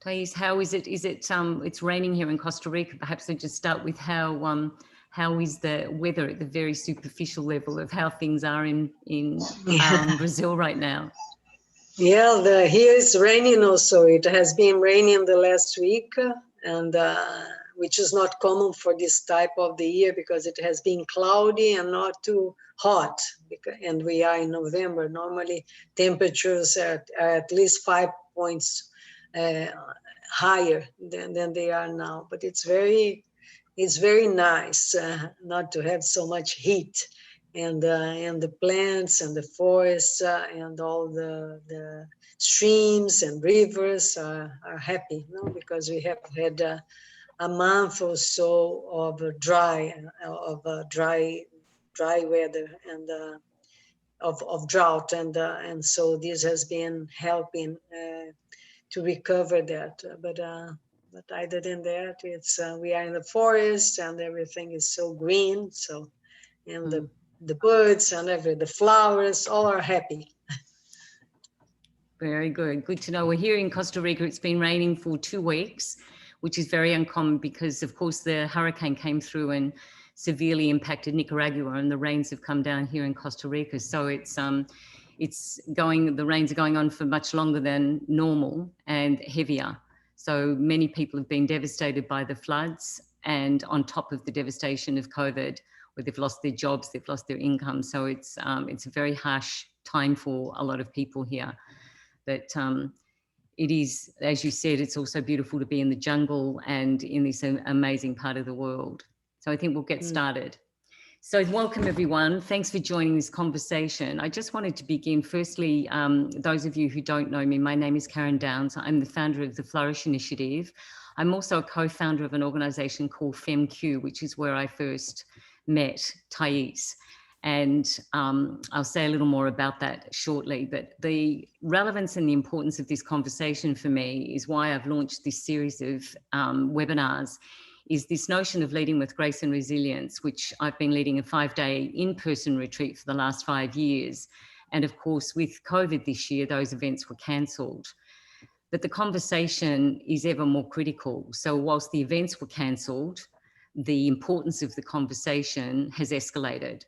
Thais, how is it? Is it it's raining here in Costa Rica? Perhaps I just start with how is the weather at the very superficial level of how things are in Brazil right now? Yeah, here it's raining also. It has been raining the last week, and which is not common for this type of the year because it has been cloudy and not too hot. And we are in November. Normally, temperatures are at least 5 points uh, higher than they are now. But it's very nice not to have so much heat, and the plants and the forests and all the streams and rivers are happy, because we have had a month or so of dry weather and of drought, and so this has been helping to recover that. But other than that, it's we are in the forest and everything is so green. So, and the birds and the flowers all are happy. Very good. Good to know. We're here in Costa Rica. It's been raining for 2 weeks, which is very uncommon because, of course, the hurricane came through and severely impacted Nicaragua, and the rains have come down here in Costa Rica. So the rains are going on for much longer than normal and heavier. So many people have been devastated by the floods, and on top of the devastation of COVID, where they've lost their jobs, they've lost their income. So it's a very harsh time for a lot of people here. But it is, as you said, it's also beautiful to be in the jungle and in this amazing part of the world. So I think we'll get started. So welcome, everyone. Thanks for joining this conversation. I just wanted to begin. Firstly, those of you who don't know me, my name is Karen Downs. I'm the founder of the Flourish initiative. I'm also a co-founder of an organisation called FemQ, which is where I first met Thais. And I'll say a little more about that shortly. But the relevance and the importance of this conversation for me is why I've launched this series of webinars, is this notion of leading with grace and resilience, which I've been leading a 5-day in-person retreat for the last 5 years. And of course, with COVID this year, those events were cancelled. But the conversation is ever more critical. So whilst the events were cancelled, the importance of the conversation has escalated.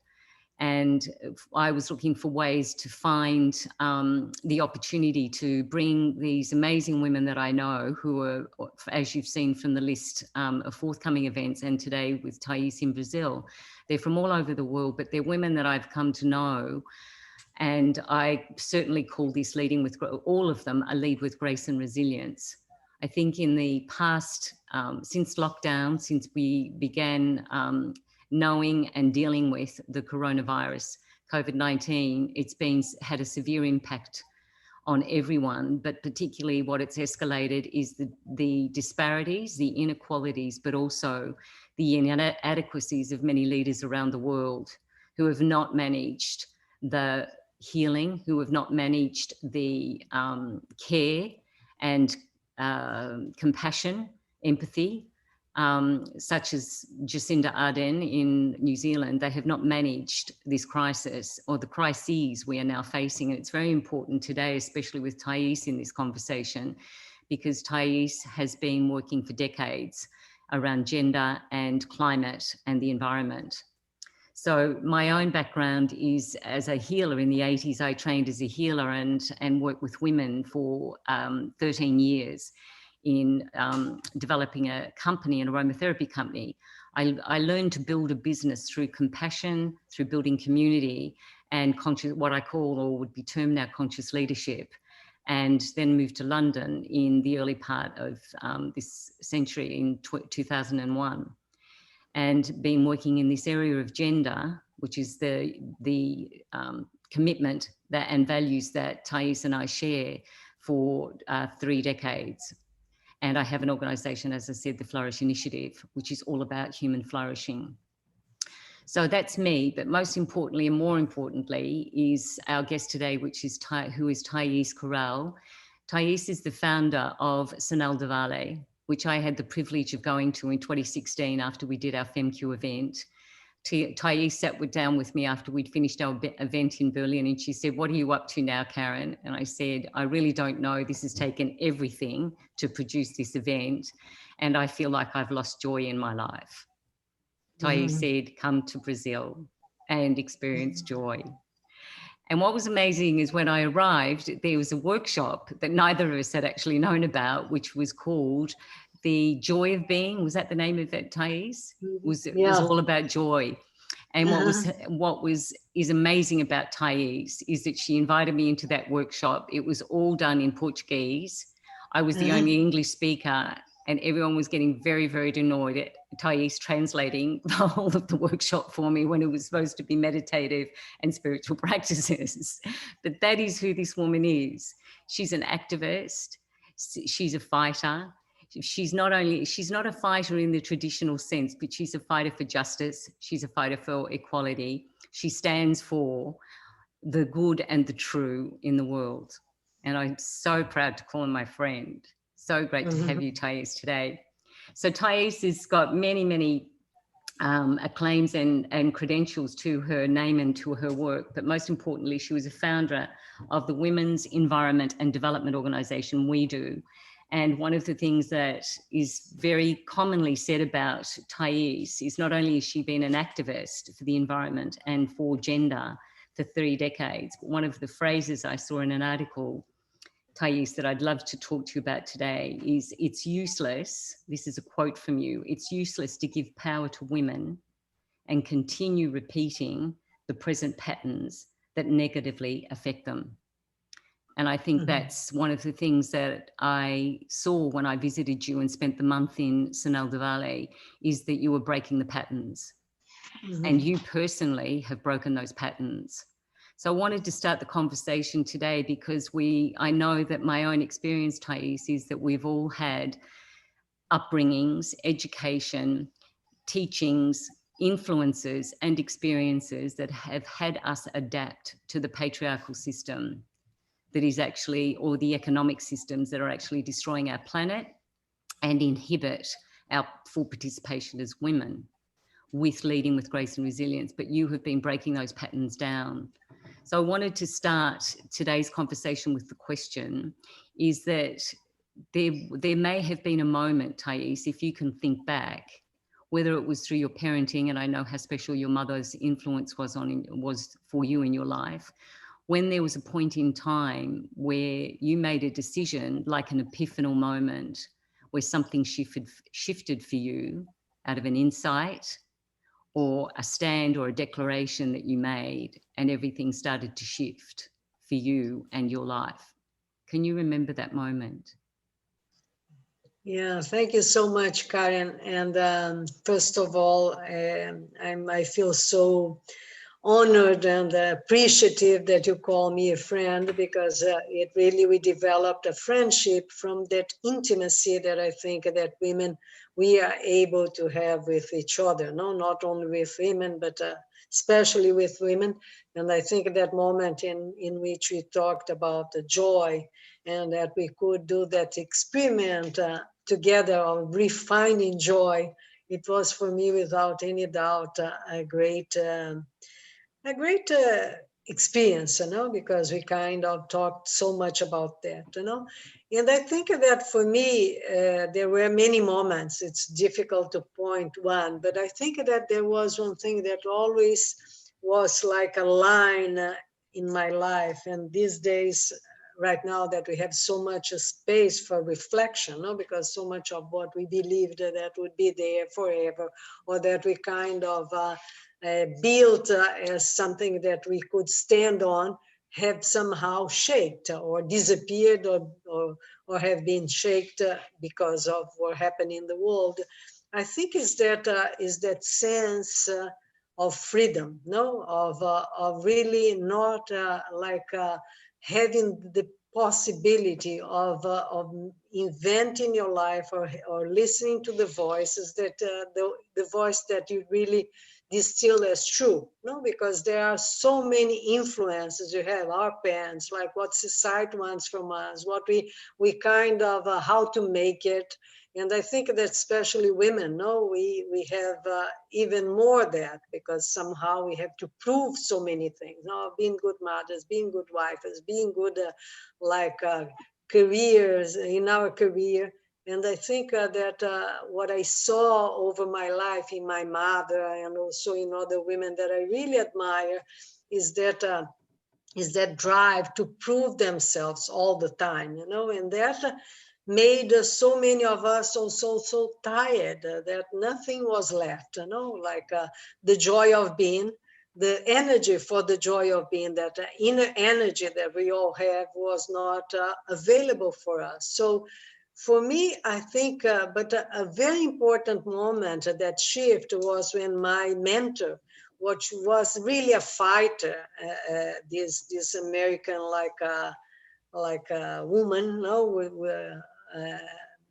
And I was looking for ways to find the opportunity to bring these amazing women that I know, who are, as you've seen from the list of forthcoming events, and today with Thais in Brazil, they're from all over the world, but they're women that I've come to know. And I certainly call this leading with, all of them, a lead with grace and resilience. I think in the past, since lockdown, since we began knowing and dealing with the coronavirus, COVID-19, it's had a severe impact on everyone, but particularly what it's escalated is the disparities, the inequalities, but also the inadequacies of many leaders around the world who have not managed the healing, who have not managed the care and compassion, empathy, such as Jacinda Ardern in New Zealand. They have not managed this crisis, or the crises we are now facing. And it's very important today, especially with Thais in this conversation, because Thais has been working for decades around gender and climate and the environment. So my own background is as a healer. In the 80s, I trained as a healer and worked with women for 13 years. In developing a company, an aromatherapy company. I learned to build a business through compassion, through building community, and what I call, or would be termed now, conscious leadership. And then moved to London in the early part of this century in 2001. And been working in this area of gender, which is the commitment that and values that Thais and I share for 3 decades. And I have an organisation, as I said, the Flourish initiative, which is all about human flourishing. So that's me, but most importantly and more importantly is our guest today, who is Thais Corral. Thais is the founder of Sinal de Valle, which I had the privilege of going to in 2016 after we did our FemQ event. Thais sat down with me after we'd finished our event in Berlin, and she said, "What are you up to now, Karen?" And I said, "I really don't know. This has taken everything to produce this event, and I feel like I've lost joy in my life." Thais said, "Come to Brazil and experience joy." And what was amazing is when I arrived, there was a workshop that neither of us had actually known about, which was called The Joy of Being. Was that the name of it, Thais? It was all about joy. And what is amazing about Thais is that she invited me into that workshop. It was all done in Portuguese. I was the only English speaker, and everyone was getting very, very annoyed at Thais translating the whole of the workshop for me when it was supposed to be meditative and spiritual practices. But that is who this woman is. She's an activist. She's a fighter. She's not a fighter in the traditional sense, but she's a fighter for justice. She's a fighter for equality. She stands for the good and the true in the world. And I'm so proud to call her my friend. So great to have you, Thais, today. So Thais has got many, many acclaims and credentials to her name and to her work. But most importantly, she was a founder of the Women's Environment and Development Organization, We Do. And one of the things that is very commonly said about Thais is not only has she been an activist for the environment and for gender for 3 decades, but one of the phrases I saw in an article, Thais, that I'd love to talk to you about today is, "It's useless," this is a quote from you, "it's useless to give power to women and continue repeating the present patterns that negatively affect them." And I think that's one of the things that I saw when I visited you and spent the month in Sinal de Valle, is that you were breaking the patterns. And you personally have broken those patterns. So I wanted to start the conversation today because I know that my own experience, Thais, is that we've all had upbringings, education, teachings, influences and experiences that have had us adapt to the patriarchal system that is actually, or the economic systems that are actually destroying our planet and inhibit our full participation as women with leading with grace and resilience. But you have been breaking those patterns down. So I wanted to start today's conversation with the question, is that there may have been a moment, Thais, if you can think back, whether it was through your parenting, and I know how special your mother's influence was for you in your life, when there was a point in time where you made a decision, like an epiphanal moment, where something shifted for you out of an insight or a stand or a declaration that you made, and everything started to shift for you and your life. Can you remember that moment? Yeah, thank you so much, Karen. And first of all, I feel so honored and appreciative that you call me a friend, because it really, we developed a friendship from that intimacy that I think that women, we are able to have with each other, no, not only with women, but especially with women. And I think that moment in which we talked about the joy, and that we could do that experiment together of refining joy, it was for me without any doubt a great experience, because we kind of talked so much about that, And I think that for me, there were many moments. It's difficult to point one, but I think that there was one thing that always was like a line in my life. And these days, right now that we have so much space for reflection, because so much of what we believed that would be there forever, or that we kind of built as something that we could stand on, have somehow shaked or disappeared, or have been shaked because of what happened in the world. I think is that sense of freedom, of really not having the possibility of inventing your life, or listening to the voices that the voice that you really distill as true, because there are so many influences. You have our parents, like what society wants from us, what we kind of how to make it, And I think that especially women, no, we have even more that, because somehow we have to prove so many things. No, being good mothers, being good wives, being good careers in our career. And I think that what I saw over my life in my mother and also in other women that I really admire is that drive to prove themselves all the time, and that made so many of us also so tired that nothing was left, like the joy of being, the energy for the joy of being, that inner energy that we all have was not available for us. So for me, I think, but a very important moment, that shift, was when my mentor, which was really a fighter, this American like a woman, no, uh,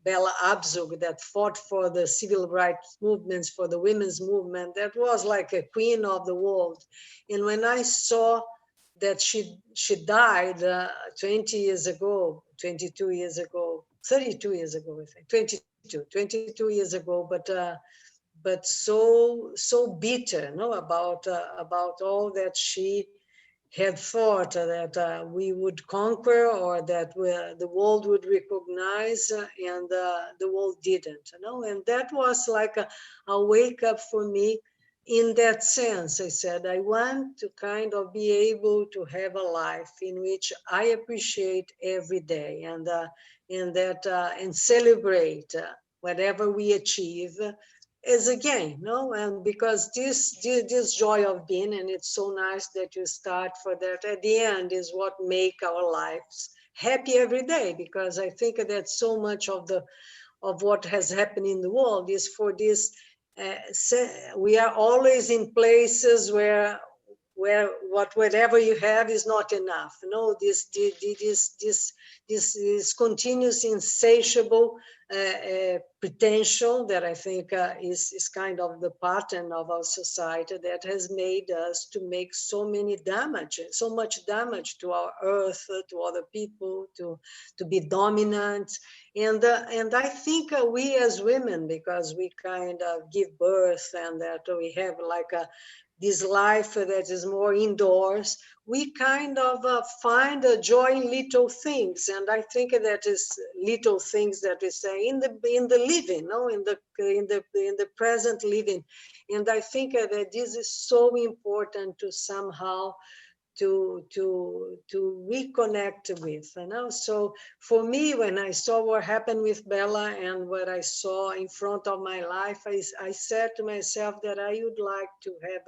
Bella Abzug, that fought for the civil rights movements, for the women's movement, that was like a queen of the world. And when I saw that she died 20 years ago, 22 years ago, 32 years ago, I think, 22 years ago, but so bitter, no, about all that she had thought that we would conquer, or that the world would recognize, and the world didn't, and that was like a wake up for me. In that sense, I said, I want to kind of be able to have a life in which I appreciate every day, and celebrate whatever we achieve as a game, no? And because this joy of being, and it's so nice that you start for that, at the end is what make our lives happy every day, because I think that so much of what has happened in the world is for this. We are always in places where whatever you have is not enough. This continuous insatiable potential that I think is kind of the pattern of our society that has made us to make so much damage to our earth, to other people, to be dominant. And I think we as women, because we kind of give birth, and that we have like this life that is more indoors, we kind of find a joy in little things. And I think that is little things that we say in the living, no, in the present living. And I think that this is so important to somehow to reconnect with, So for me, when I saw what happened with Bella and what I saw in front of my life, I said to myself that I would like to have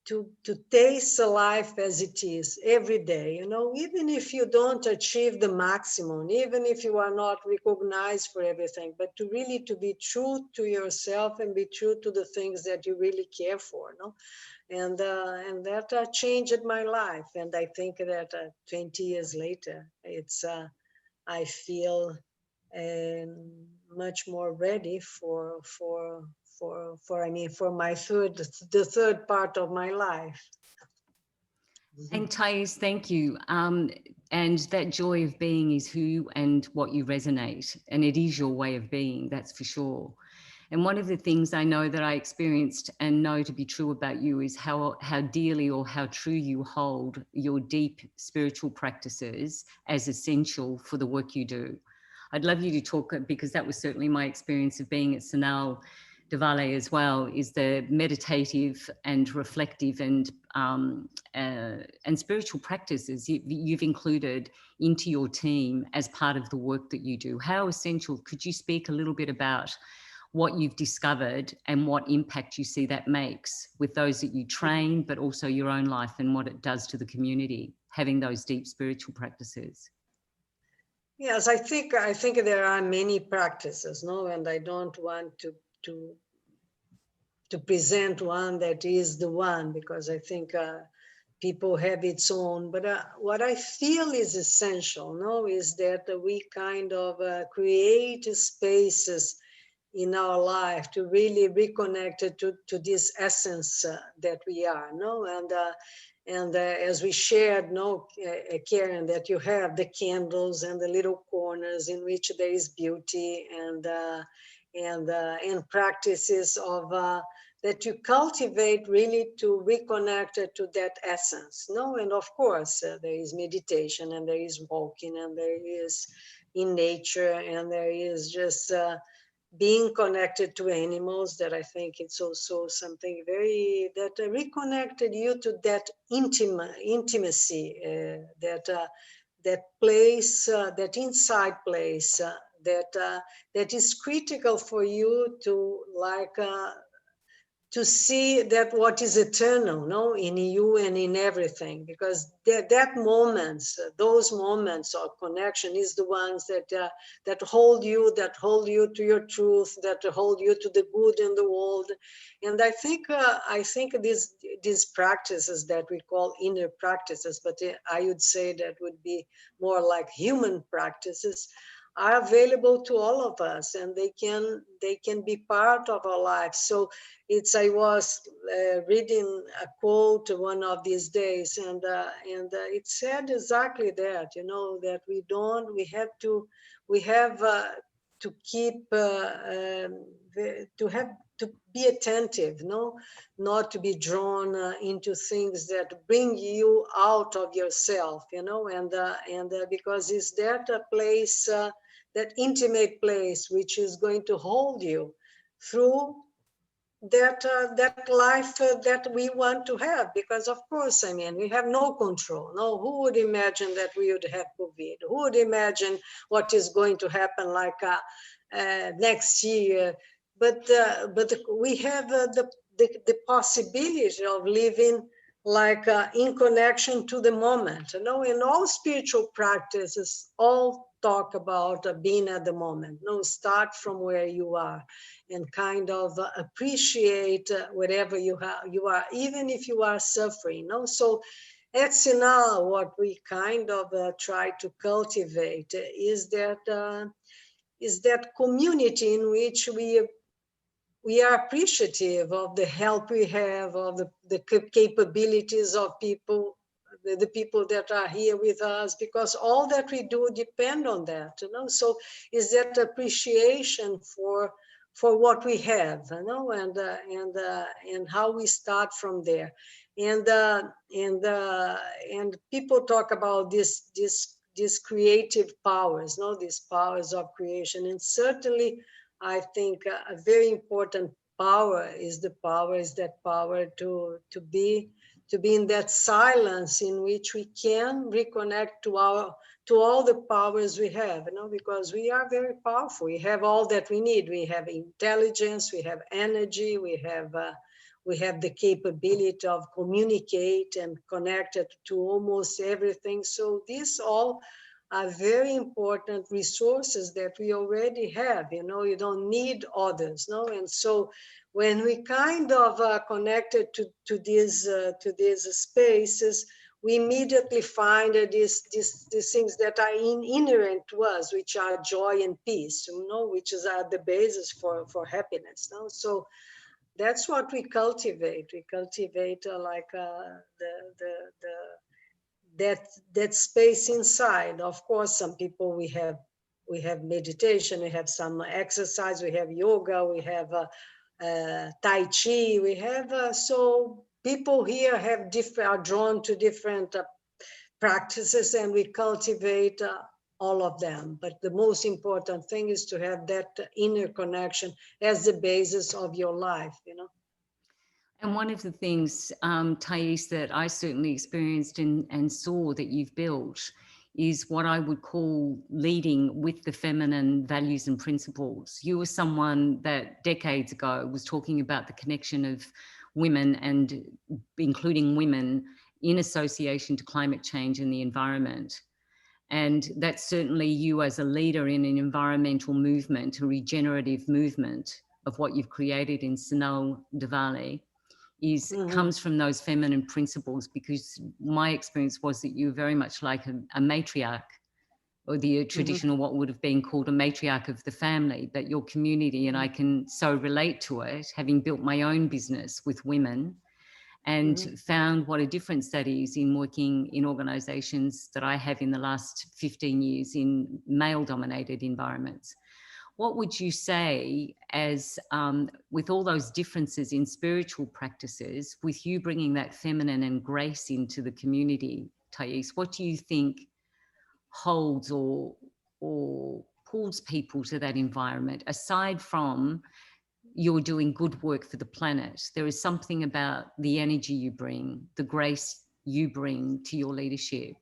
to taste life as it is every day, even if you don't achieve the maximum, even if you are not recognized for everything, but to really to be true to yourself and be true to the things that you really care for, and that changed my life. And I think that 20 years later, I feel much more ready for my the third part of my life. And Thais, thank you. And that joy of being is who and what you resonate, and it is your way of being, that's for sure. And one of the things I know that I experienced and know to be true about you is how dearly or how true you hold your deep spiritual practices as essential for the work you do. I'd love you to talk, because that was certainly my experience of being at Sanal Diwali as well, is the meditative and reflective and spiritual practices you've included into your team as part of the work that you do. How essential? Could you speak a little bit about what you've discovered and what impact you see that makes with those that you train, but also your own life and what it does to the community, having those deep spiritual practices? Yes, I think there are many practices, no, and I don't want to present one that is the one, because I think people have its own. But what I feel is essential, no, is that we kind of create spaces in our life to really reconnect to this essence that we are, no, And as we shared, no, Karen, that you have the candles and the little corners in which there is beauty and practices of that you cultivate really to reconnect to that essence, no? And of course, there is meditation, and there is walking, and there is in nature, and there is just being connected to animals, that I think it's also something very that reconnected you to that intimacy, that place, that inside place, that is critical for you to to see that what is eternal, no, in you and in everything, because that moments, those moments of connection is the ones that hold you to your truth, that hold you to the good in the world. And I think these practices that we call inner practices, but I would say that would be more like human practices, are available to all of us, and they can be part of our lives. So I was reading a quote one of these days, and it said exactly that, that we have to keep to be attentive, no, not to be drawn into things that bring you out of yourself, and because it's that a place, that intimate place, which is going to hold you through that life that we want to have. Because of course, I mean, we have no control. No, who would imagine that we would have COVID? Who would imagine what is going to happen like next year? But we have the possibility of living like in connection to the moment. In all spiritual practices, all talk about being at the moment. Start from where you are and kind of appreciate wherever you are, even if you are suffering. So that's now what we kind of try to cultivate, is that community in which we are appreciative of the help we have, of the capabilities of people, the people that are here with us, because all that we do depend on that. So is that appreciation for what we have, and how we start from there. And people talk about these creative powers, these powers of creation. And certainly I think a very important power is that power to be in that silence in which we can reconnect to all the powers we have, because we are very powerful. We have all that we need. We have intelligence, we have energy, we have the capability of communicate and connected to almost everything. So these all are very important resources that we already have. You don't need others. And so when we kind of connected to these spaces, we immediately find these things that are inherent to us, which are joy and peace, which is at the basis for happiness. So that's what we cultivate. We cultivate that space inside. Of course, some people we have meditation, we have some exercise, we have yoga, we have Tai Chi, we have so people here are drawn to different practices, and we cultivate all of them. But the most important thing is to have that inner connection as the basis of your life. And one of the things, Thais, that I certainly experienced and saw that you've built is what I would call leading with the feminine values and principles. You were someone that decades ago was talking about the connection of women, and including women in association to climate change and the environment. And that's certainly you as a leader in an environmental movement, a regenerative movement of what you've created in Sunil Diwali. Comes from those feminine principles, because my experience was that you were very much like a matriarch, or the traditional what would have been called a matriarch of the family, that your community, and I can so relate to it, having built my own business with women and found what a difference that is in working in organisations that I have in the last 15 years in male-dominated environments. What would you say as, with all those differences in spiritual practices, with you bringing that feminine and grace into the community, Thais, what do you think holds or pulls people to that environment, aside from you're doing good work for the planet? There is something about the energy you bring, the grace you bring to your leadership.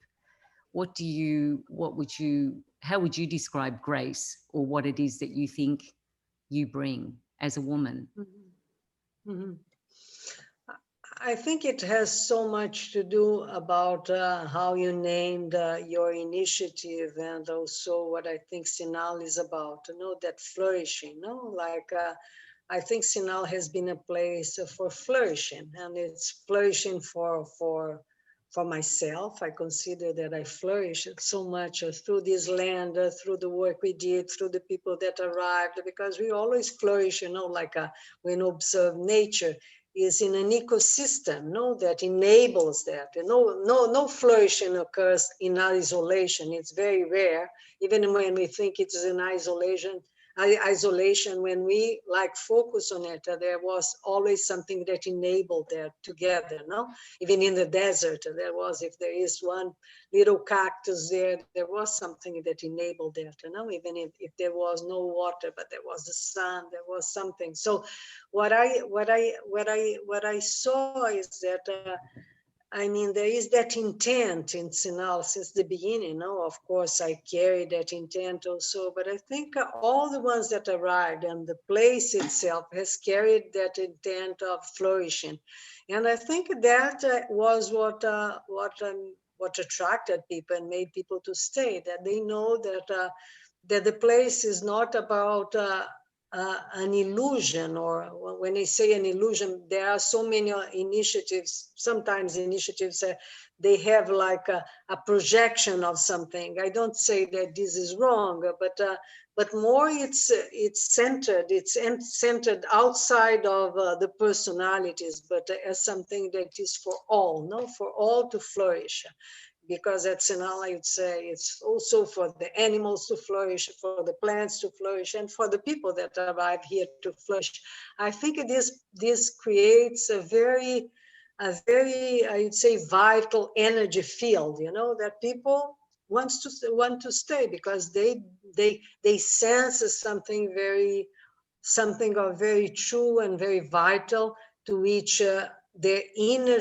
How would you describe grace, or what it is that you think you bring as a woman? I think it has so much to do about how you named your initiative, and also what I think Sinal is about, that flourishing, like I think Sinal has been a place for flourishing, and it's flourishing for myself. I consider that I flourish so much through this land, through the work we did, through the people that arrived, because we always flourish, like when we observe nature is in an ecosystem, that enables that. No flourishing occurs in isolation. It's very rare, even when we think it's in isolation, when we focus on it, there was always something that enabled that together, even in the desert, there was, if there is one little cactus there was something that enabled that, even if there was no water, but there was the sun, there was something. So what I saw is that there is that intent in Sinal since the beginning. Of course, I carry that intent also, but I think all the ones that arrived and the place itself has carried that intent of flourishing. And I think that was what attracted people and made people to stay, that they know that the place is not about an illusion, or when I say an illusion, there are so many initiatives. Sometimes initiatives, they have like a projection of something. I don't say that this is wrong, but more it's centered outside of the personalities, but as something that is for all, for all to flourish. Because at Sinal, I would say it's also for the animals to flourish, for the plants to flourish, and for the people that arrive here to flourish. I think this creates a very, I would say, vital energy field, that people want to stay, because they sense something of very true and very vital, to which their inner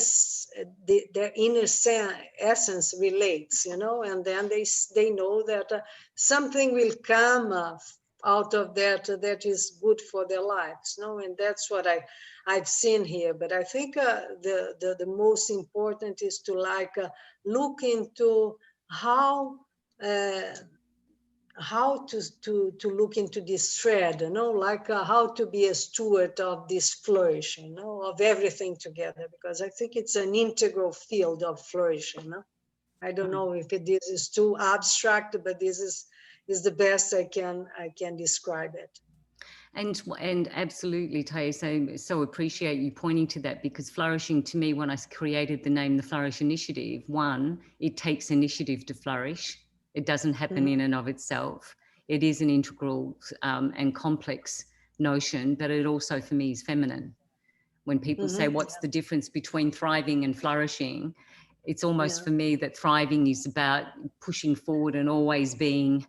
essence relates, and then they know that something will come out of that is good for their lives, and that's what I've seen here. But I think the most important is to look into how to look into this thread, how to be a steward of this flourishing, of everything together, because I think it's an integral field of flourishing. I don't know if this is too abstract, but this is the best I can describe it. And absolutely, Thais, I so appreciate you pointing to that, because flourishing, to me, when I created the name, the Flourish Initiative, one, it takes initiative to flourish. It doesn't happen in and of itself. It is an integral and complex notion, but it also, for me, is feminine. When people say, what's the difference between thriving and flourishing? It's almost for me that thriving is about pushing forward and always being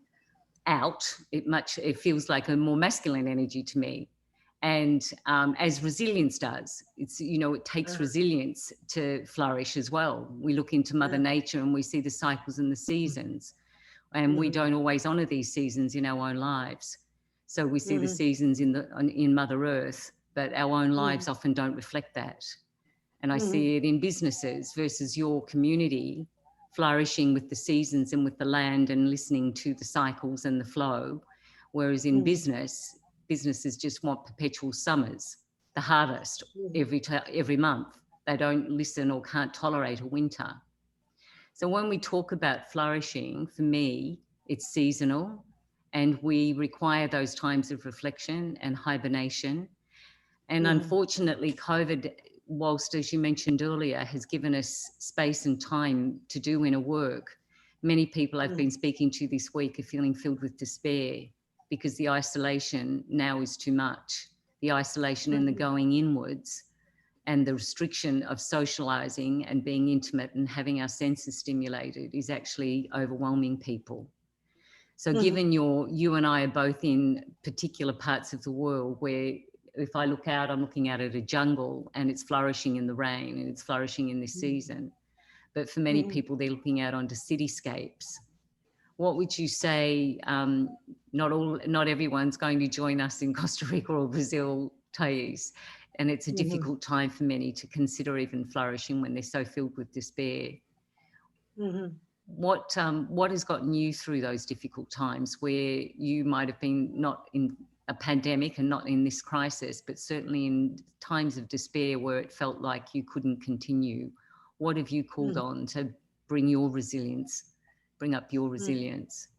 out. It feels like a more masculine energy to me. And as resilience does, it takes resilience to flourish as well. We look into Mother Nature and we see the cycles and the seasons, and we don't always honor these seasons in our own lives. So we see the seasons in Mother Earth, but our own lives often don't reflect that. And I see it in businesses versus your community, flourishing with the seasons and with the land and listening to the cycles and the flow. Whereas in businesses just want perpetual summers, the harvest every month. They don't listen or can't tolerate a winter. So when we talk about flourishing, for me, it's seasonal, and we require those times of reflection and hibernation. And unfortunately, COVID whilst, as you mentioned earlier, has given us space and time to do inner work, many people I've been speaking to this week are feeling filled with despair because the isolation now is too much. The isolation and the going inwards and the restriction of socializing and being intimate and having our senses stimulated is actually overwhelming people. So given you and I are both in particular parts of the world where if I look out, I'm looking out at a jungle and it's flourishing in the rain and it's flourishing in this season. But for many people, they're looking out onto cityscapes. What would you say? Not everyone's going to join us in Costa Rica or Brazil, Thais, and it's a difficult time for many to consider even flourishing when they're so filled with despair. What has gotten you through those difficult times where you might have been not in a pandemic and not in this crisis, but certainly in times of despair where it felt like you couldn't continue? What have you called on to bring your resilience, bring up your resilience?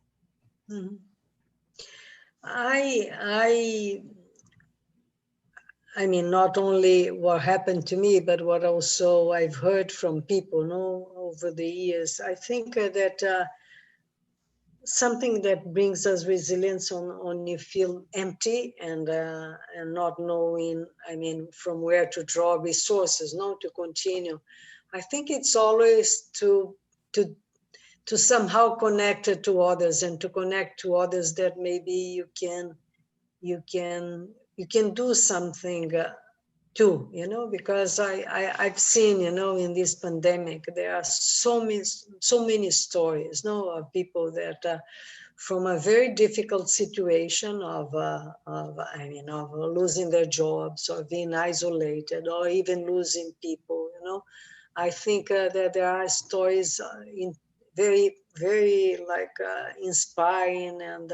I mean, not only what happened to me, but what also I've heard from people, over the years. I think that something that brings us resilience on you feel empty and not knowing, I mean, from where to draw resources, to continue. I think it's always to somehow connect it to others and to connect to others that maybe you can do something too, because I've seen, in this pandemic, there are so many stories, of people that from a very difficult situation of losing their jobs or being isolated or even losing people, I think that there are stories in very, very inspiring and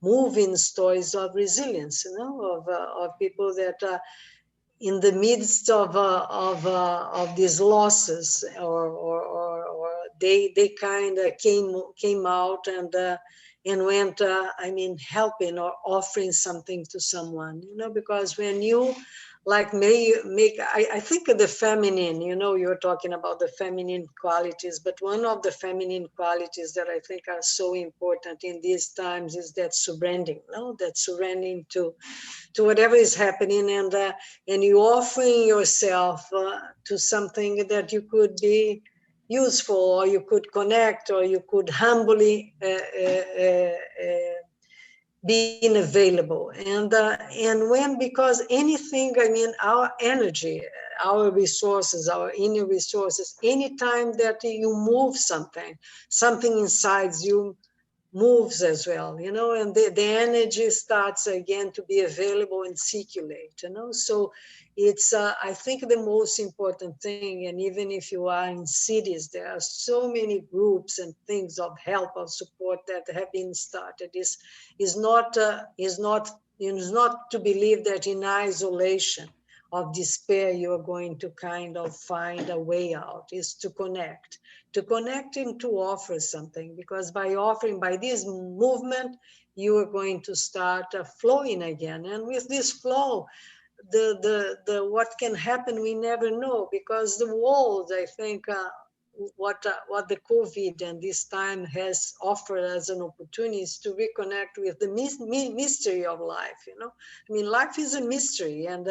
moving stories of resilience, of people that in the midst of these losses, or they kind of came out and went, helping or offering something to someone, because when you I think of the feminine, you're talking about the feminine qualities, but one of the feminine qualities that I think are so important in these times is that surrendering, that surrendering to whatever is happening, and you offering yourself to something that you could be useful, or you could connect, or you could humbly being available. And when, because anything, our energy, our resources, our inner resources, anytime that you move something inside you moves as well, and the energy starts again to be available and circulate, so it's I think the most important thing. And even if you are in cities, there are so many groups and things of help, of support that have been started. Is not to believe that in isolation of despair you're going to kind of find a way out. Is to connect and to offer something, because by offering, by this movement, you are going to start flowing again. And with this flow, the what can happen, we never know, because the world, I think, what the COVID and this time has offered as an opportunity is to reconnect with the mystery of life. Life is a mystery, and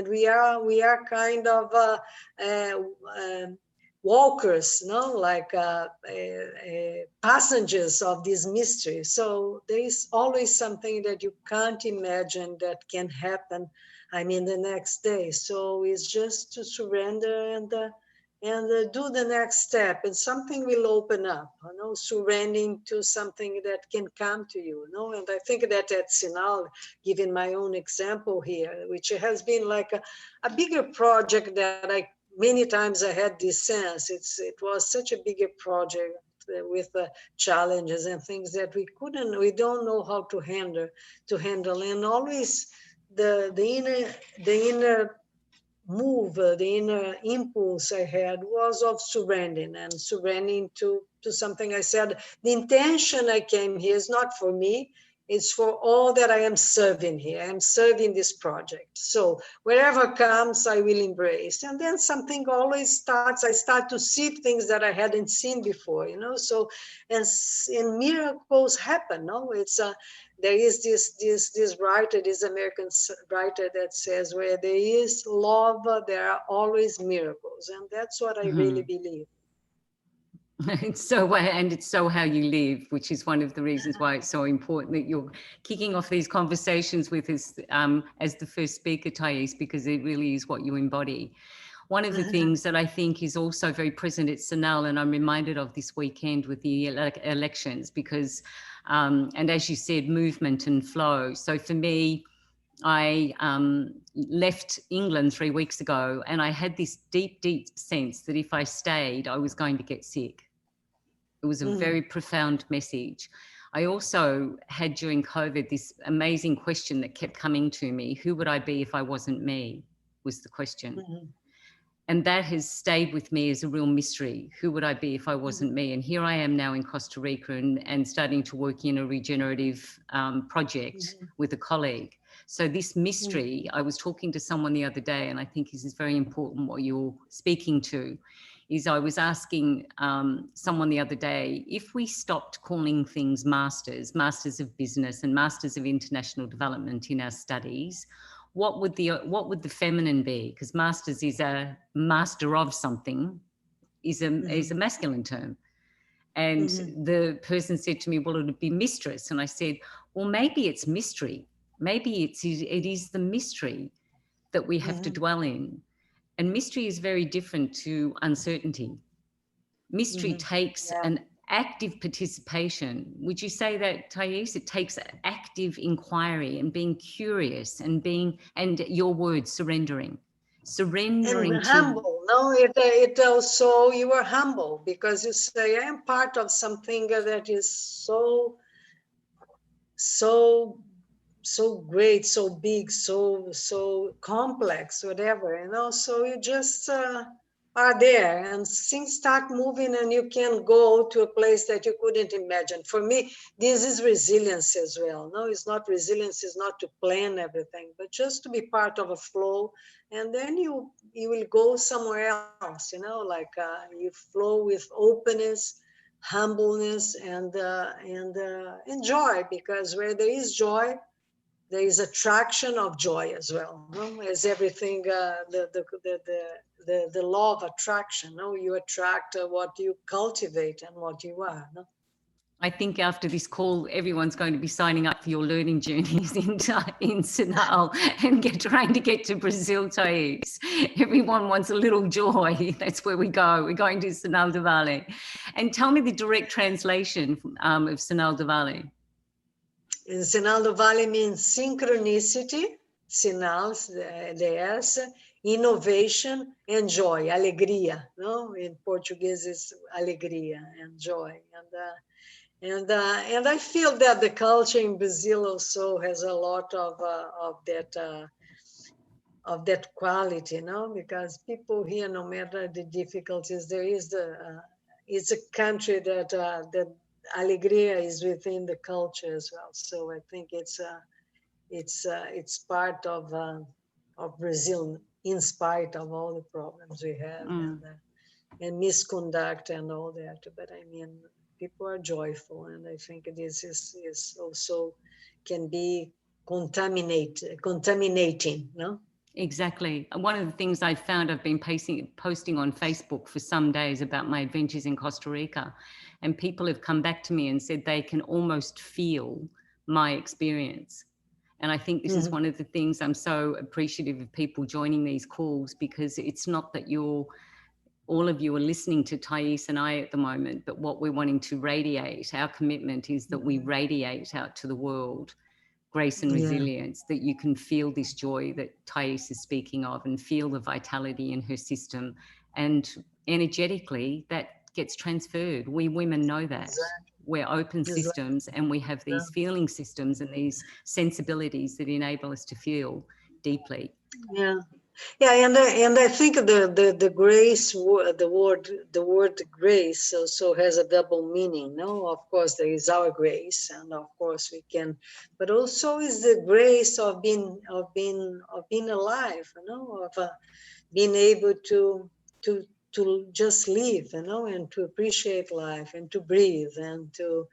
we are kind of walkers, passengers of this mystery. So there is always something that you can't imagine that can happen, the next day. So it's just to surrender and do the next step, and something will open up, surrendering to something that can come to you, And I think that at Sinal, given my own example here, which has been like a bigger project that many times I had this sense, it was such a bigger project with challenges and things that we don't know how to handle, and always the inner move, the inner impulse I had was of surrendering to something. I said, the intention I came here is not for me, It's for all that I am serving here. I'm serving this project. So wherever comes, I will embrace. And then something always starts. I start to see things that I hadn't seen before, you know. So and miracles happen. No, it's there is this writer, this American writer that says, where there is love, there are always miracles, and that's what I really believe. It's so how you live, which is one of the reasons why it's so important that you're kicking off these conversations with us as the first speaker, Thais, because it really is what you embody. One of the things that I think is also very present at Sanal, and I'm reminded of this weekend with the elections, because, and as you said, movement and flow. So for me, I left England 3 weeks ago, and I had this deep, deep sense that if I stayed, I was going to get sick. It was a very profound message. I also had during COVID this amazing question that kept coming to me. Who would I be if I wasn't me? Was the question. And that has stayed with me as a real mystery. Who would I be if I wasn't me? And here I am now in Costa Rica and starting to work in a regenerative project with a colleague. So this mystery, I was talking to someone the other day, and I think this is very important what you're speaking to, is I was asking someone the other day, if we stopped calling things masters of business and masters of international development in our studies, what would the feminine be? Because masters is a master of something, is a masculine term. And the person said to me, well, it would be mistress. And I said, well, maybe it's mystery. Maybe it is the mystery that we have to dwell in. And mystery is very different to uncertainty. Mystery takes an active participation. Would you say that, Thais? It takes active inquiry and being curious and your words, surrendering and to humble. No, it also, you are humble because you say, I am part of something that is so great, so big, so complex, whatever, you know. So you just are there, and things start moving, and you can go to a place that you couldn't imagine. For me, this is resilience as well. No, it's not resilience is not to plan everything, but just to be part of a flow, and then you will go somewhere else. You know, like you flow with openness, humbleness, and joy, because where there is joy, there is attraction of joy as well. No? As everything, the law of attraction. No, you attract what you cultivate and what you are. No? I think after this call, everyone's going to be signing up for your learning journeys in Sanal and trying to get to Brazil, Thais. Everyone wants a little joy. That's where we go. We're going to Sanal de Valle. And tell me the direct translation of Sanal de Valle. Sinal do Vale means synchronicity, sinal, there's innovation and joy, alegria. No, in Portuguese is alegria and joy. And I feel that the culture in Brazil also has a lot of that quality, no? Because people here, no matter the difficulties, there is it's a country that that alegria is within the culture as well. So I think it's part of Brazil, in spite of all the problems we have and misconduct and all that. But I mean, people are joyful, and I think this is also can be contaminating, no? Exactly. One of the things I found, I've been posting on Facebook for some days about my adventures in Costa Rica, and people have come back to me and said they can almost feel my experience. And I think this is one of the things I'm so appreciative of people joining these calls, because it's not that all of you are listening to Thais and I at the moment, but what we're wanting to radiate, our commitment is that we radiate out to the world grace and resilience, that you can feel this joy that Thais is speaking of and feel the vitality in her system. And energetically, that gets transferred. We women know that. Exactly. We're open systems, and we have these feeling systems and these sensibilities that enable us to feel deeply. Yeah. Yeah, and I think the grace, the word grace also has a double meaning. No, of course there is our grace, and of course we can, but also is the grace of being alive. You know, of being able to just live, you know, and to appreciate life, and to breathe, and to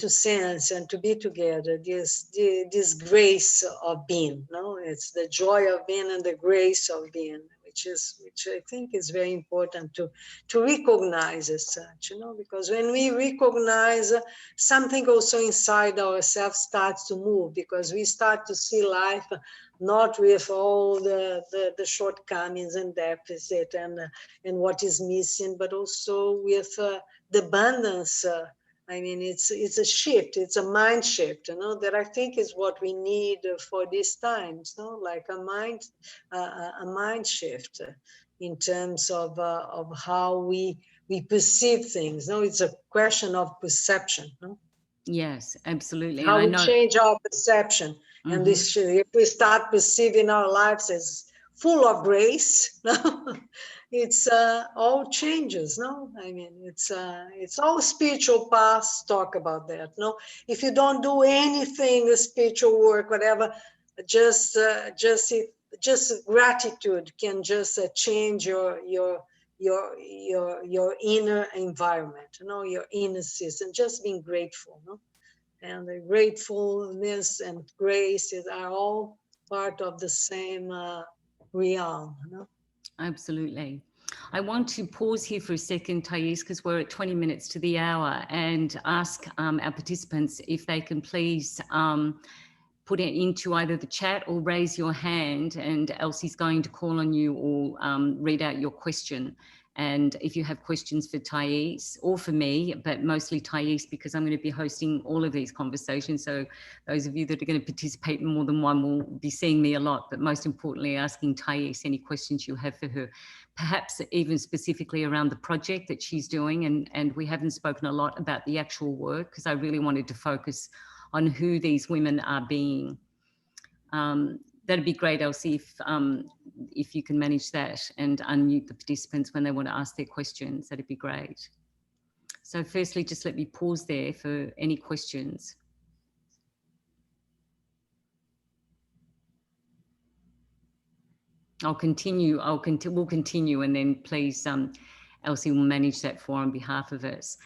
sense, and to be together. This grace of being, no, it's the joy of being and the grace of being, which I think is very important to recognize as such, you know, because when we recognize something also inside ourselves starts to move, because we start to see life not with all the shortcomings and deficit and what is missing, but also with the abundance. I mean, it's a shift, it's a mind shift, you know, that I think is what we need for these times, no, like a mind shift in terms of how we perceive things. No, it's a question of perception, no? Yes, absolutely. And How I we know, change our perception. And mhm, this, if we start perceiving our lives as full of grace, no, it's all changes. No, I mean it's all spiritual paths talk about that. No, if you don't do anything, spiritual work, whatever, just just gratitude can just change your inner environment. You know, your inner system. Just being grateful. No, and the gratefulness and grace are all part of the same realm. You know? absolutely. I want to pause here for a second, Thais, because we're at 20 minutes to the hour, and ask our participants if they can please put it into either the chat or raise your hand, and Elsie's going to call on you or read out your question. And if you have questions for Thais or for me, but mostly Thais, because I'm going to be hosting all of these conversations. So those of you that are going to participate in more than one will be seeing me a lot, but most importantly, asking Thais any questions you have for her, perhaps even specifically around the project that she's doing. And we haven't spoken a lot about the actual work, because I really wanted to focus on who these women are being. That'd be great, Elsie, if you can manage that and unmute the participants when they want to ask their questions. That'd be great. So firstly, just let me pause there for any questions. We'll continue, and then please, Elsie will manage that on behalf of us.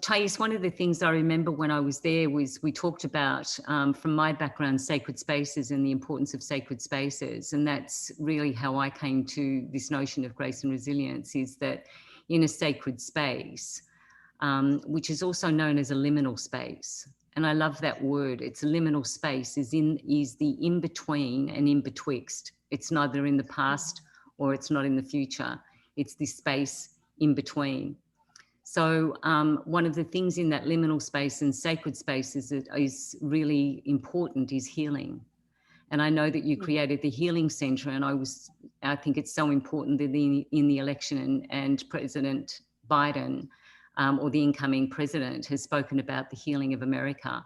Thais, one of the things I remember when I was there was we talked about, from my background, sacred spaces and the importance of sacred spaces. And that's really how I came to this notion of grace and resilience, is that in a sacred space, which is also known as a liminal space. And I love that word. It's a liminal space, is the in-between and in-betwixt. It's neither in the past or it's not in the future. It's this space in between. So one of the things in that liminal space and sacred spaces that is really important is healing. And I know that you created the Healing Centre, and I think it's so important that in the election, and President Biden, or the incoming president, has spoken about the healing of America.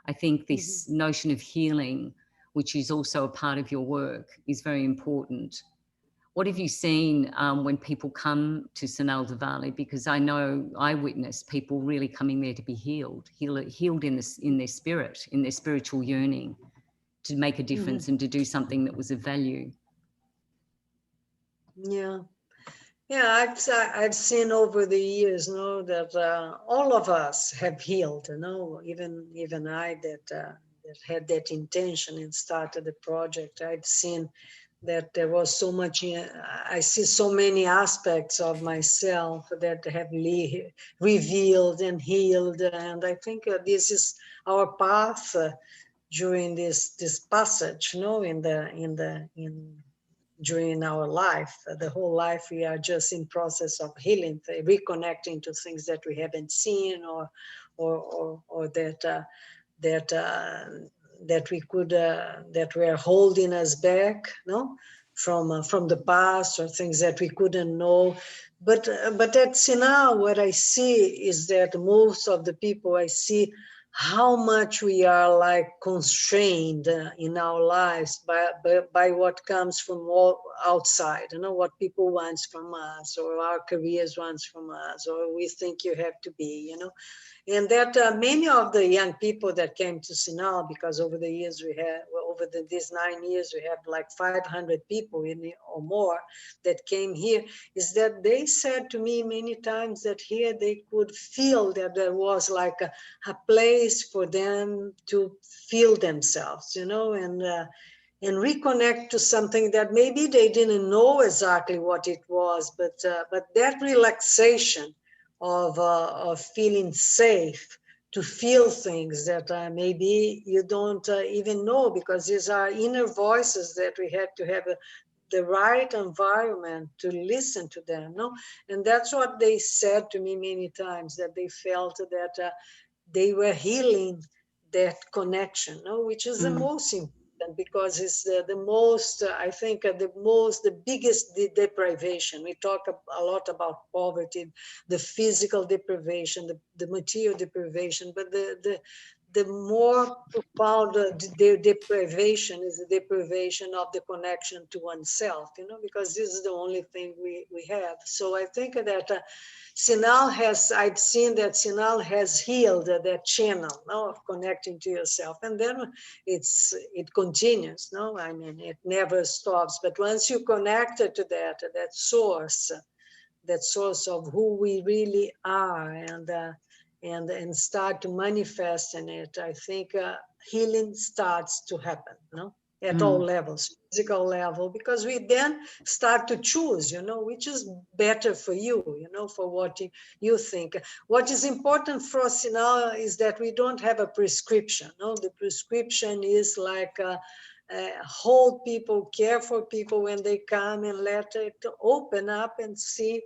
I think this notion of healing, which is also a part of your work, is very important. What have you seen when people come to Sunalda Valley? Because I know I witness people really coming there to be healed in their spirit, in their spiritual yearning, to make a difference and to do something that was of value. Yeah. Yeah, I've seen over the years, you know, that all of us have healed, you know, even I that had that intention and started the project. I've seen that there was so much, I see so many aspects of myself that have revealed and healed. And I think this is our path during this passage, you know, during our life, the whole life, we are just in process of healing, reconnecting to things that we haven't seen, or that we could that were holding us back, no, from the past, or things that we couldn't know. But at Sinal, what I see is that most of the people I see how much we are like constrained in our lives by what comes from all outside, what people want from us, or our careers wants from us, or we think you have to be, and that many of the young people that came to Sinal, because over the years we had, well, over these 9 years, we have like 500 people or more that came here, is that they said to me many times that here they could feel that there was like a place for them to feel themselves, and reconnect to something that maybe they didn't know exactly what it was, but that relaxation of feeling safe to feel things that maybe you don't even know, because these are inner voices that we have to have the right environment to listen to them, no? And that's what they said to me many times, that they felt that they were healing that connection, no? Which is the most important, because it's the most, I think, the biggest deprivation. We talk a lot about poverty, the physical deprivation, the material deprivation, but the more profound deprivation is the deprivation of the connection to oneself, because this is the only thing we have. So I think that I've seen that Sinal has healed that channel, no, of connecting to yourself. And then it continues, no? I mean, it never stops. But once you connect it to that source of who we really are, and start to manifest in it, I think healing starts to happen, no? At all levels, physical level, because we then start to choose, which is better for you, for what you think. What is important for us now is that we don't have a prescription. No, the prescription is like hold people, care for people when they come, and let it open up and see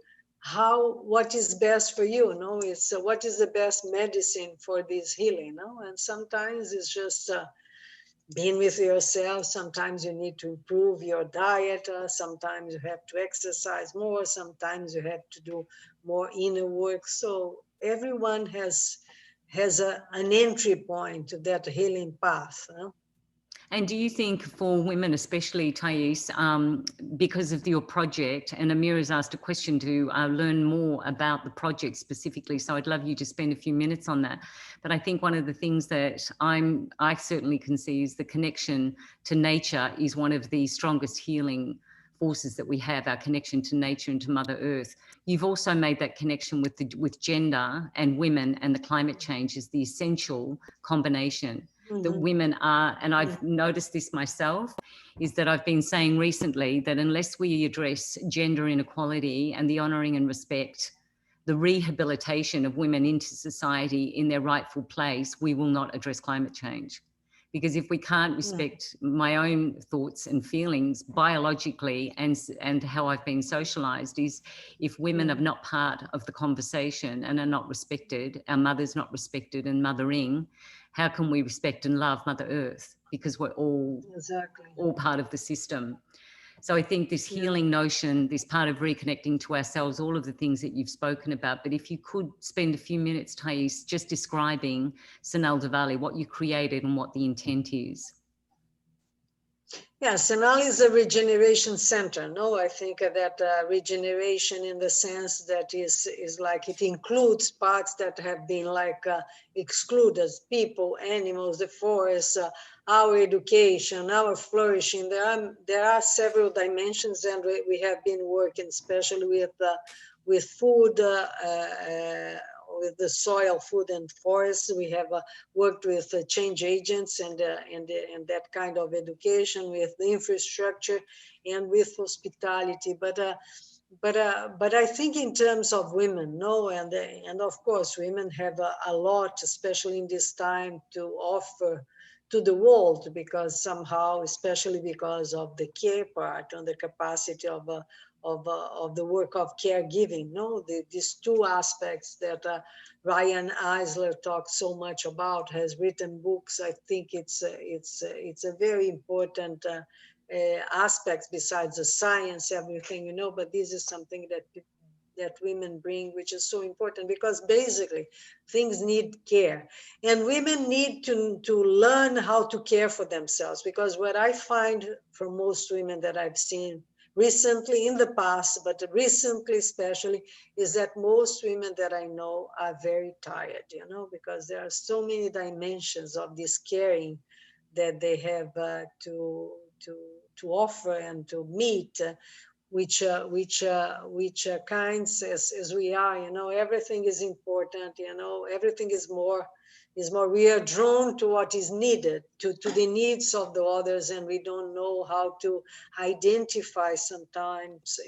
what is best for you. It's what is the best medicine for this healing. And sometimes it's just being with yourself. Sometimes you need to improve your diet. Sometimes you have to exercise more. Sometimes you have to do more inner work. So everyone has an entry point to that healing path. And do you think for women, especially Thais, because of your project, and Amir has asked a question to learn more about the project specifically, so I'd love you to spend a few minutes on that. But I think one of the things that I certainly can see is the connection to nature is one of the strongest healing forces that we have, our connection to nature and to Mother Earth. You've also made that connection with gender and women, and the climate change is the essential combination that women are, and I've noticed this myself, is that I've been saying recently that unless we address gender inequality and the honouring and respect, the rehabilitation of women into society in their rightful place, we will not address climate change. Because if we can't respect my own thoughts and feelings biologically, and how I've been socialized, is if women are not part of the conversation and are not respected, our mothers not respected and mothering, how can we respect and love Mother Earth? Because we're all part of the system. So I think this healing notion, this part of reconnecting to ourselves, all of the things that you've spoken about, but if you could spend a few minutes, Thais, just describing Sinal de Valley, what you created and what the intent is. Yeah, Sinal is a regeneration center. No, I think that regeneration in the sense that is like it includes parts that have been like excluded, people, animals, the forest, our education, our flourishing. There are several dimensions, and we have been working especially with food, with the soil, food, and forests. We have worked with change agents and that kind of education, with the infrastructure and with hospitality. But I think in terms of women, no, and of course women have a lot, especially in this time, to offer to the world, because somehow, especially because of the care part and the capacity of the work of caregiving, no, these two aspects that Ryan Eisler talks so much about, has written books. I think it's a very important aspects besides the science, everything, but this is something that that women bring, which is so important, because basically things need care, and women need to learn how to care for themselves. Because what I find from most women that I've seen recently, in the past, but recently especially, is that most women that I know are very tired, because there are so many dimensions of this caring that they have to to offer and to meet, which kinds as we are, everything is important, everything is more, we are drawn to what is needed, to the needs of the others, and we don't know how to identify sometimes,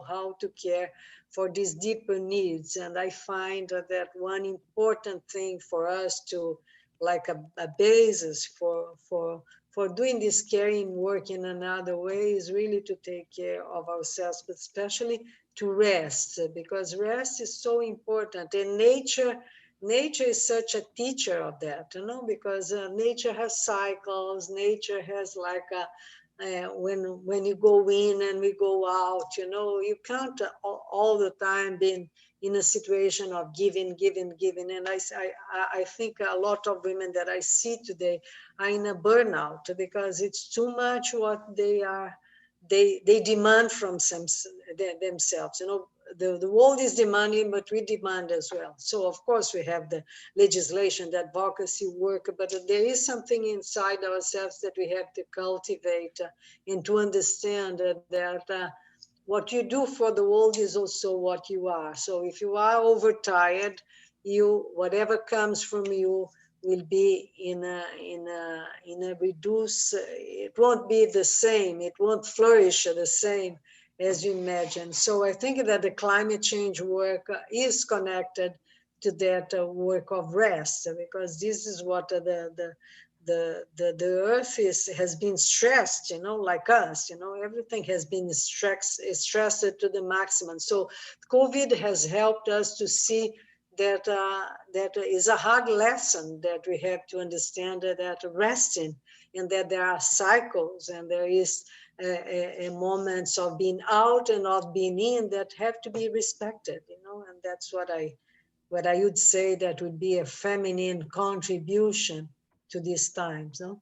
how to care for these deeper needs. And I find that one important thing for us to, like a basis for doing this caring work in another way, is really to take care of ourselves, but especially to rest, because rest is so important. And nature is such a teacher of that, because nature has cycles. Nature has like a when you go in and we go out, you can't all the time be in a situation of giving. And I think a lot of women that I see today are in a burnout, because it's too much what they demand from themselves. The world is demanding, but we demand as well. So of course we have the legislation, the advocacy work, but there is something inside ourselves that we have to cultivate, and to understand that what you do for the world is also what you are. So if you are overtired, whatever comes from you will be in a reduce. It won't be the same. It won't flourish the same as you imagine. So I think that the climate change work is connected to that work of rest, because this is what the earth has been stressed, like us, everything has been stressed to the maximum. So COVID has helped us to see that that is a hard lesson, that we have to understand that resting, and that there are cycles, and there is moments of being out and of being in that have to be respected, and that's what I would say that would be a feminine contribution to these times, no?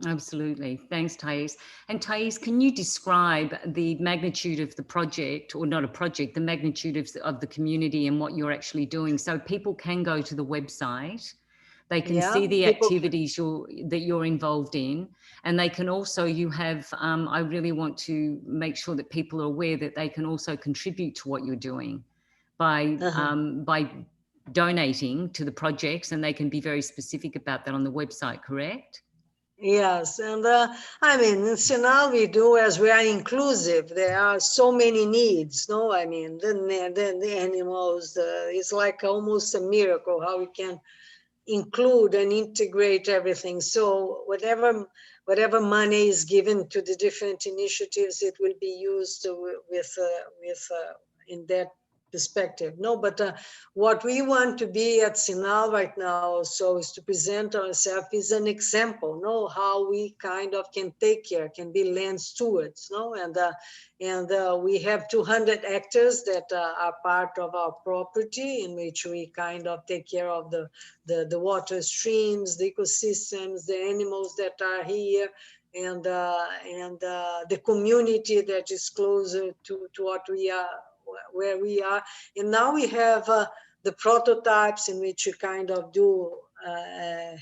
Absolutely. Thanks, Thais. And Thais, can you describe the magnitude of the project, or not a project, the magnitude of the community and what you're actually doing, so people can go to the website, they can see the activities that you're involved in, and they can also, I really want to make sure that people are aware that they can also contribute to what you're doing by donating to the projects, and they can be very specific about that on the website, correct? Yes, and I mean, in Sinal we do, as we are inclusive. There are so many needs, no? I mean, the animals, it's like almost a miracle how we can include and integrate everything. So whatever money is given to the different initiatives, it will be used with in that perspective. No, but what we want to be at Sinal right now, so is to present ourselves as an example, no, how we kind of can take care, can be land stewards, no, and we have 200 hectares that are part of our property, in which we kind of take care of the water streams, the ecosystems, the animals that are here, and the community that is closer to what we are, where we are. And now we have the prototypes in which you kind of do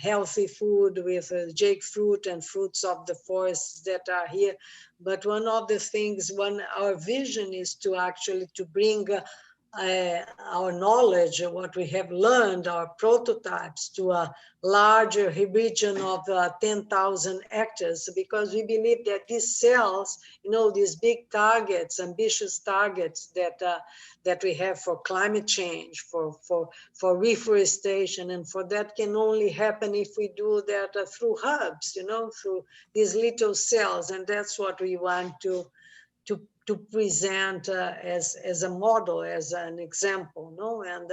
healthy food with jackfruit and fruits of the forests that are here. But one of the things, our vision is to actually to bring our knowledge, what we have learned, our prototypes, to a larger region of 10,000 hectares, because we believe that these cells, these big targets, ambitious targets that we have for climate change, for reforestation, and for that can only happen if we do that through hubs, through these little cells, and that's what we want to to present as a model, as an example, no? And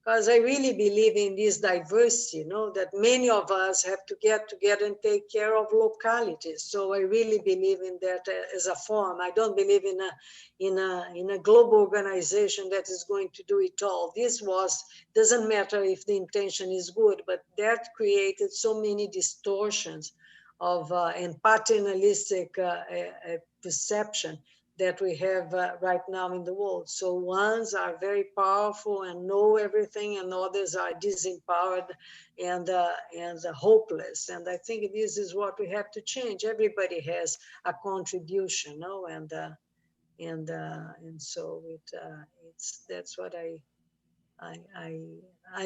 because I really believe in this diversity, that many of us have to get together and take care of localities. So I really believe in that as a form. I don't believe in a global organization that is going to do it all. Doesn't matter if the intention is good, but that created so many distortions of and paternalistic perception that we have right now in the world. So ones are very powerful and know everything, and others are disempowered and hopeless. And I think this is what we have to change. Everybody has a contribution, and so that's what I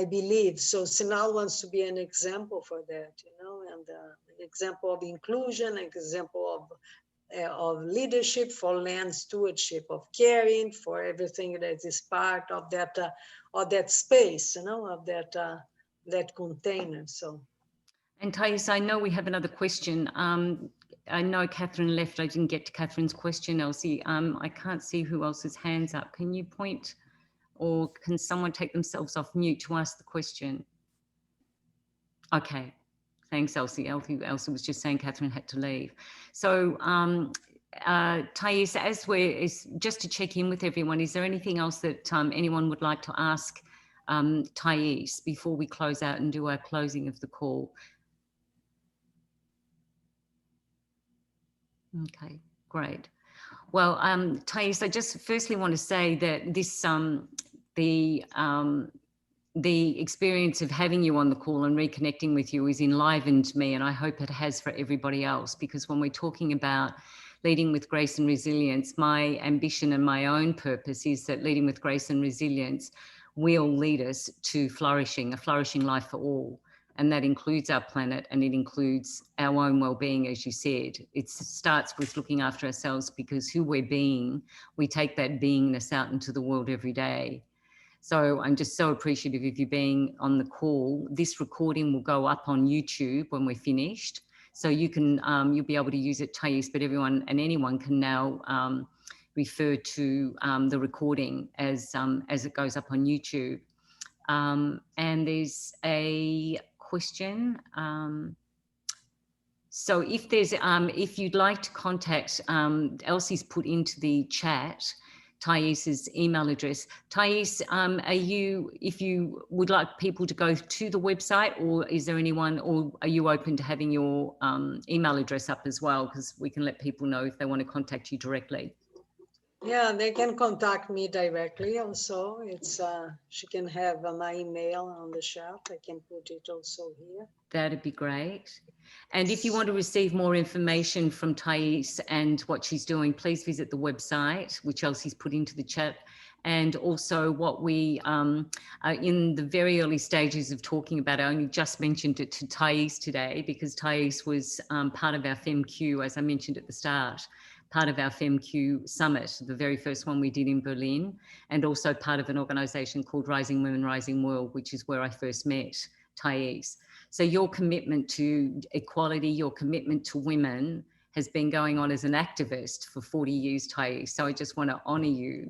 believe. So Sinal wants to be an example for that, and an example of inclusion, an example of leadership, for land stewardship, of caring for everything that is part of that space, of that container. So. And Thais, I know we have another question. I know Catherine left. I didn't get to Catherine's question, Elsie. I can't see who else's hands up. Can you point, or can someone take themselves off mute to ask the question? Okay. Thanks, Elsie. Elsie was just saying Catherine had to leave. So, Thais, just to check in with everyone, is there anything else that anyone would like to ask Thais before we close out and do our closing of the call? Okay, great. Well, Thais, I just firstly want to say that this, the experience of having you on the call and reconnecting with you has enlivened me, and I hope it has for everybody else, because when we're talking about leading with grace and resilience, my ambition and my own purpose is that leading with grace and resilience will lead us to flourishing, a flourishing life for all. And that includes our planet, and it includes our own well-being, as you said. It starts with looking after ourselves, because who we're being, we take that beingness out into the world every day. So I'm just so appreciative of you being on the call. This recording will go up on YouTube when we're finished. So you can, you'll be able to use it, Thais, but everyone and anyone can now refer to the recording as it goes up on YouTube. And there's a question. So if you'd like to contact, Elsie's put into the chat Thais's email address. Thais, if you would like people to go to the website, or is there anyone, or are you open to having your email address up as well? Because we can let people know if they want to contact you directly. Yeah, they can contact me directly also. It's she can have my email on the chat. I can put it also here. That'd be great. And if you want to receive more information from Thais and what she's doing, please visit the website, which Elsie's put into the chat. And also what we are in the very early stages of talking about. I only just mentioned it to Thais today, because Thais was part of our FemQ, as I mentioned at the start, part of our FemQ summit, the very first one we did in Berlin, and also part of an organization called Rising Women, Rising World, which is where I first met Thais. So your commitment to equality, your commitment to women has been going on as an activist for 40 years, Thais. So I just want to honor you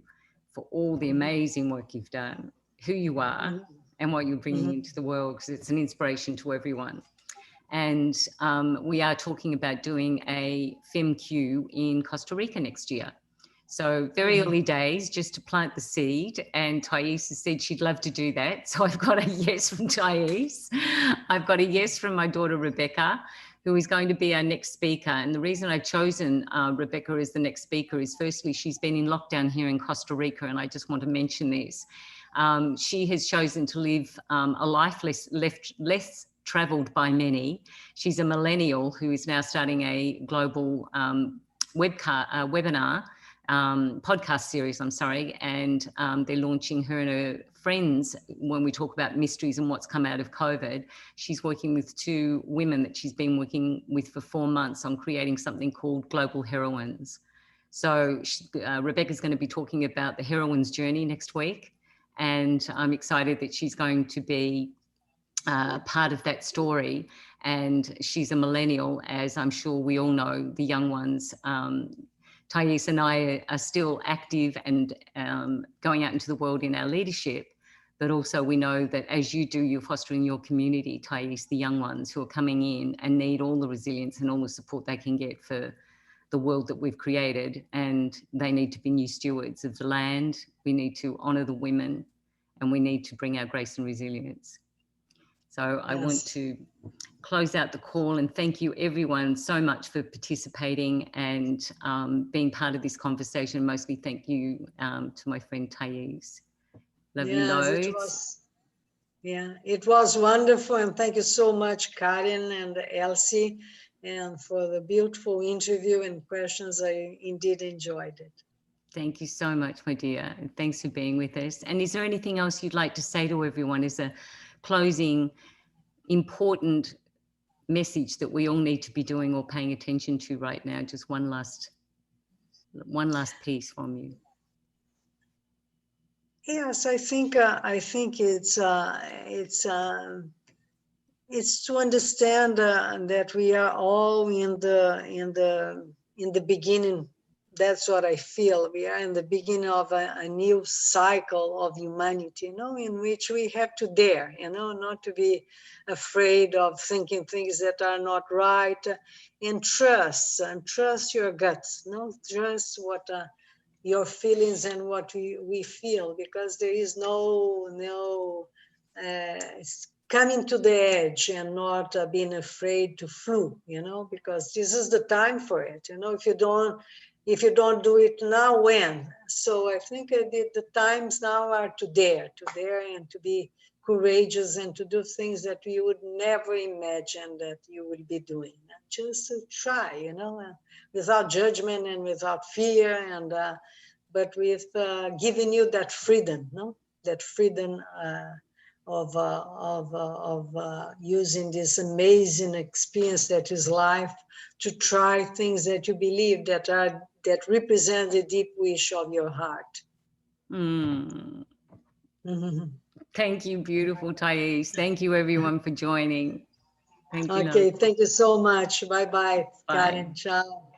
for all the amazing work you've done, who you are, and what you're bringing into the world, because it's an inspiration to everyone. And we are talking about doing a FemQ in Costa Rica next year. So very early days, just to plant the seed. And Thais has said she'd love to do that. So I've got a yes from Thais. I've got a yes from my daughter, Rebecca, who is going to be our next speaker. And the reason I've chosen Rebecca as the next speaker is, firstly, she's been in lockdown here in Costa Rica. And I just want to mention this. She has chosen to live a life less traveled by many. She's a millennial who is now starting a global webinar podcast series, and they're launching her and her friends. When we talk about mysteries and what's come out of COVID, she's working with 2 women that she's been working with for 4 months on creating something called Global Heroines. So Rebecca's going to be talking about the heroine's journey next week, and I'm excited that she's going to be part of that story. And she's a millennial, as I'm sure we all know, the young ones Thais and I are still active and going out into the world in our leadership, but also we know that as you do, you're fostering your community, Thais, the young ones who are coming in and need all the resilience and all the support they can get for the world that we've created, and they need to be new stewards of the land. We need to honour the women, and we need to bring our grace and resilience. So I want to close out the call and thank you everyone so much for participating and being part of this conversation. Mostly thank you to my friend Thais. Love you loads. It was wonderful, and thank you so much, Karen and Elsie, and for the beautiful interview and questions. I indeed enjoyed it. Thank you so much, my dear, and thanks for being with us. And is there anything else you'd like to say to everyone as a closing important message that we all need to be doing or paying attention to right now? Just one last piece from you. Yes, I think it's to understand that we are all in the beginning. That's what I feel. We are in the beginning of a new cycle of humanity, in which we have to dare, not to be afraid of thinking things that are not right, and trust your guts, trust what your feelings and what we feel, because there is no coming to the edge and not being afraid to flew, because this is the time for it. If you don't do it now, when? So I think the times now are to dare and to be courageous and to do things that you would never imagine that you would be doing. Just to try, without judgment and without fear, and but with giving you that freedom, that freedom of using this amazing experience that is life to try things that you believe that represent the deep wish of your heart. Thank you, beautiful Thais. Thank you, everyone, for joining. Thank you. Okay, thank you so much. Bye-bye, Karen. Ciao.